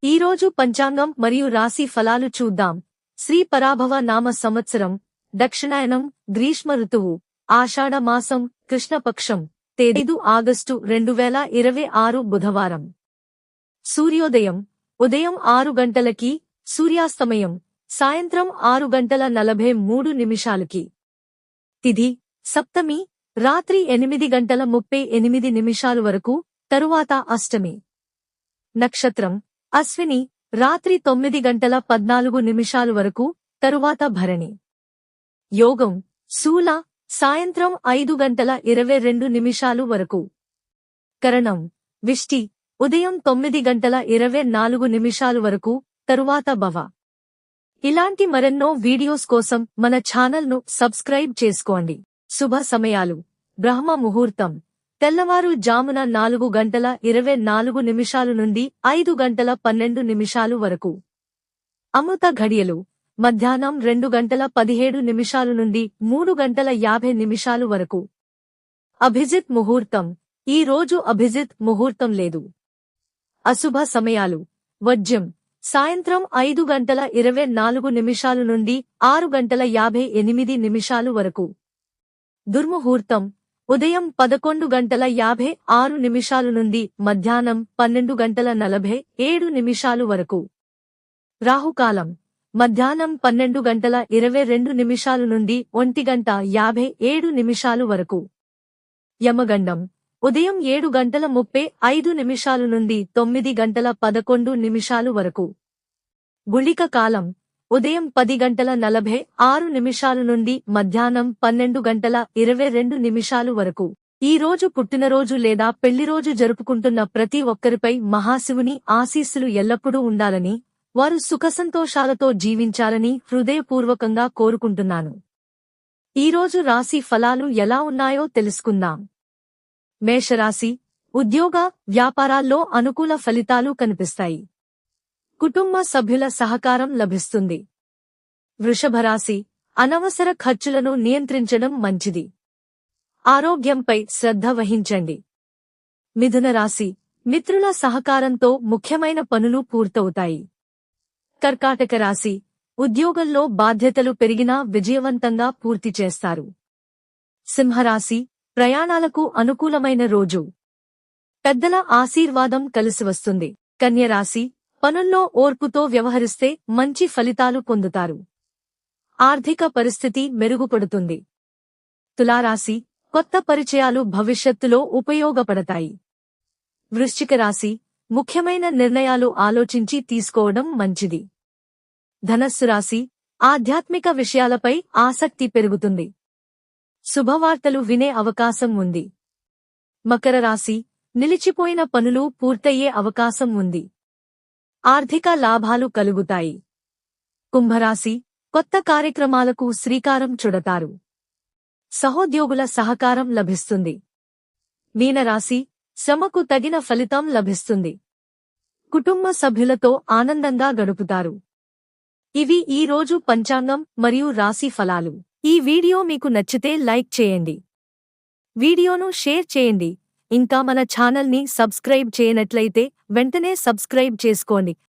ఈరోజు పంచాంగం మరియు రాశి ఫలాలు చూద్దాం. శ్రీ పరాభవ నామ సంవత్సరం, దక్షిణాయనం, గ్రీష్మ ఋతువు, ఆషాఢ మాసం, కృష్ణపక్షం, తేదీ 5 ఆగస్టు 2026 బుధవారం. సూర్యోదయం ఉదయం 6 గంటలకి, సూర్యాస్తమయం సాయంత్రం 6:43 తిథి సప్తమి, రాత్రి 8:38 వరకు, తరువాత అష్టమి. నక్షత్రం అశ్విని, రాత్రి 9:14 వరకు, తరువాత భరణి. యోగం శూల, సాయంత్రం 5:22 వరకు. కరణం విష్టి, ఉదయం 9:24 వరకు, తరువాత భవ. ఇలాంటి మరెన్నో వీడియోస్ కోసం మన ఛానల్ను సబ్స్క్రైబ్ చేసుకోండి. శుభ సమయాలు: బ్రహ్మ ముహూర్తం తెల్లవారు జామున 4:24 నుండి 5:12 వరకు. అమృత ఘడియలు మధ్యాహ్నం 2:17 నుండి 3:50 వరకు. అభిజిత్ ముహూర్తం ఈ రోజు అభిజిత్ ముహూర్తం లేదు. అశుభ సమయాలు: వర్జ్యం సాయంత్రం 5:24 నుండి 6:58 వరకు. దుర్ముహూర్తం ఉదయం 11:56 నుండి మధ్యాహ్నం 12:47 వరకు. రాహుకాలం మధ్యాహ్నం 12:22 నుండి 1:57 వరకు. యమగండం ఉదయం 7:35 నుండి 9:11 వరకు. గుళిక కాలం ఉదయం 10:46 నుండి మధ్యాహ్నం 12:22 వరకు. ఈ రోజు పుట్టినరోజు లేదా పెళ్లిరోజు జరుపుకుంటున్న ప్రతి ఒక్కరిపై మహాశివుని ఆశీస్సులు ఎల్లప్పుడూ ఉండాలని, వారు సుఖసంతోషాలతో జీవించాలని హృదయపూర్వకంగా కోరుకుంటున్నాను. ఈరోజు రాశి ఫలాలు ఎలా ఉన్నాయో తెలుసుకుందాం. మేషరాశి ఉద్యోగ, వ్యాపారాల్లో అనుకూల ఫలితాలు కనిపిస్తాయి. కుటుంబ సభ్యుల సహకారం లభిస్తుంది. వృషభరాశి అనవసర ఖర్చులను నియంత్రించడం మంచిది. ఆరోగ్యంపై శ్రద్ధ వహించండి. మిథున రాశి మిత్రుల సహకారంతో ముఖ్యమైన పనులు పూర్తవుతాయి. కర్కాటక రాశి ఉద్యోగంలో బాధ్యతలు పెరిగినా విజయవంతంగా పూర్తి చేస్తారు. సింహరాశి ప్రయాణాలకు అనుకూలమైన రోజు. పెద్దల ఆశీర్వాదం కలిసివస్తుంది. కన్యరాశి పనుల్లో ఓర్పుతో వ్యవహరిస్తే మంచి ఫలితాలు పొందుతారు. ఆర్థిక పరిస్థితి మెరుగుపడుతుంది. తులారాశి కొత్త పరిచయాలు భవిష్యత్తులో ఉపయోగపడతాయి. వృశ్చిక రాశి ముఖ్యమైన నిర్ణయాలు ఆలోచించి తీసుకోవడం మంచిది. ధనస్సు రాశి ఆధ్యాత్మిక విషయాలపై ఆసక్తి పెరుగుతుంది. శుభవార్తలు వినే అవకాశం ఉంది. మకర రాశి నిలిచిపోయిన పనులు పూర్తయ్యే అవకాశం ఉంది. ఆర్థిక లాభాలు కలుగుతాయి. కుంభరాశి కొత్త కార్యక్రమాలకు శ్రీకారం చుడతారు. సహోద్యోగుల సహకారం లభిస్తుంది. మీనరాశి శ్రమకు తగిన ఫలితం లభిస్తుంది. కుటుంబ సభ్యులతో ఆనందంగా గడుపుతారు. ఇవి ఈ రోజు పంచాంగం మరియు రాశి ఫలాలు. ఈ వీడియో మీకు నచ్చితే లైక్ చేయండి. వీడియోను షేర్ చేయండి. ఇంకా మన ఛానల్ని సబ్స్క్రైబ్ చేయనట్లయితే వెంటనే సబ్స్క్రైబ్ చేసుకోండి.